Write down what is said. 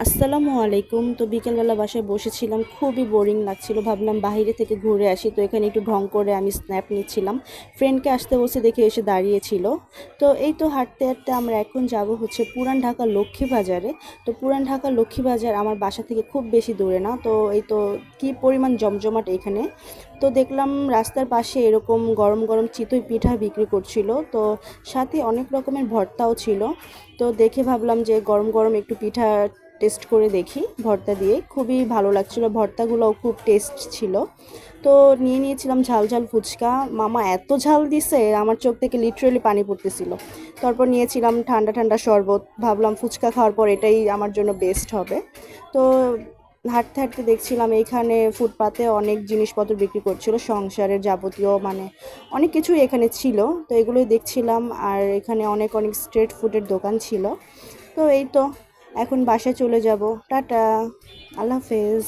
আসসালামু আলাইকুম। তো বিকেলবেলা বাসায় বসেছিলাম, খুবই বোরিং লাগছিল। ভাবলাম বাইরে থেকে ঘুরে আসি। তো এখানে একটু ঢং করে আমি স্ন্যাপ নিচ্ছিলাম। ফ্রেন্ডকে আসতে বলছে দেখে এসে দাঁড়িয়েছিল। তো এই তো হাঁটতে হাঁটতে আমরা এখন যাব হচ্ছে পুরান ঢাকা লক্ষ্মীবাজারে। তো পুরান ঢাকা লক্ষ্মীবাজার আমার বাসা থেকে খুব বেশি দূরে না। তো এই তো কি পরিমাণ জমজমাট এখানে। তো দেখলাম রাস্তার পাশে এরকম গরম গরম চিতই পিঠা বিক্রি করছিল। তো সাথে অনেক রকমের ভর্তাও ছিল। তো দেখে ভাবলাম যে গরম গরম একটু পিঠা টেস্ট করে দেখি ভর্তা দিয়ে। খুবই ভালো লাগছিল, ভর্তাগুলোও খুব টেস্ট ছিল। তো নিয়ে নিয়েছিলাম ঝাল ঝাল ফুচকা। মামা এত ঝাল দিছে, আমার চোখ থেকে লিটারেলি পানি পড়তেছিল। তারপর নিয়েছিলাম ঠান্ডা ঠান্ডা শরবত, ভাবলাম ফুচকা খাওয়ার পর এটাই আমার জন্য বেস্ট হবে। তো হাঁটতে হাঁটতে দেখছিলাম এইখানে ফুটপাতে অনেক জিনিসপত্র বিক্রি করছিল, সংসারের যাবতীয় মানে অনেক কিছুই এখানে ছিল। তো এগুলোই দেখছিলাম। আর এখানে অনেক অনেক স্ট্রিট ফুডের দোকান ছিল। তো এই তো এখন বাসায় চলে যাব। টাটা, আল্লাহ হাফেজ।